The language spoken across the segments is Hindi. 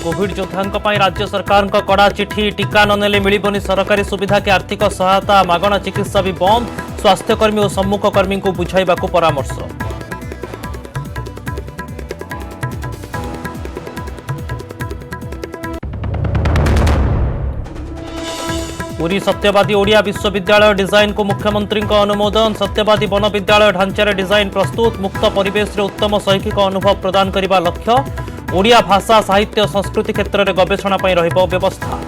कोविड योद्धा राज्य सरकार कड़ा चिठी टीका ननेले मिलबनी सरकारी सुविधा के आर्थिक सहायता मागणा चिकित्सा भी बंद स्वास्थ्यकर्मी और सम्मुखकर्मी को बुझाइबा परामर्श। पुरी सत्यवादी ओडिया विश्वविद्यालय डिजाइन को मुख्यमंत्री अनुमोदन सत्यवादी वन विद्यालय ढांचार डिजाइन प्रस्तुत मुक्त परिवेश रे उत्तम शैक्षिक अनुभव प्रदान करने लक्ष्य ओडिया भाषा साहित्य संस्कृति क्षेत्र में गवेषणा रहिबो व्यवस्था।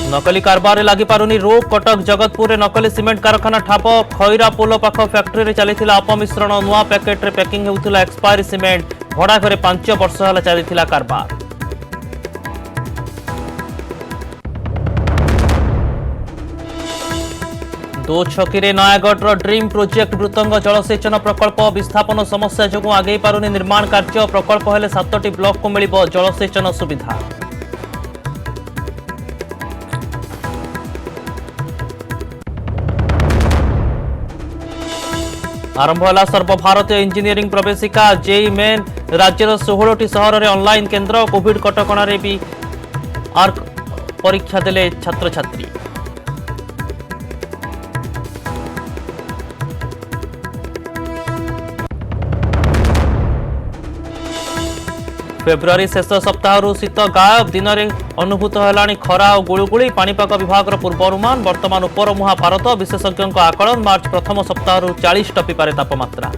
नकली कारबार लगी पारुनी रोक कटक जगतपुर नकली सीमेंट कारखाना ठाप खैरा पोल पाख फैक्ट्री रे चली अपमिश्रण नुआ पैकेट रे पैकिंग होउथिला एक्सपायरी सीमेंट भड़ा घरे 5 वर्ष होला चली कारबार। दो छकी नयागढ़ ड्रीम प्रोजेक्ट मृतंग जलसेचन प्रकल्प विस्थापन समस्या जो आगे पारुनी निर्माण कार्य प्रकल्प हेले 7टी ब्लॉक को मिलिबो जलसेचन सुविधा। आरंभ है सर्वभारतीय इंजीनियरिंग प्रवेशिका जेई मेन राज्यर 16टी सहर में ऑनलाइन केन्द्र कोविड कटकणार भी आर्क परीक्षा देले छात्र छात्री। फेब्रुआरी शेष सप्ताह शीत गायब दिन में अनुभूत है खरा और गुड़गुड़ी पाणीपाग विभाग पूर्वानुमान वर्तमान उपरमुहा भारत विशेषज्ञों आकलन मार्च प्रथम सप्ताह 40 टपी पारे तापमात्रा।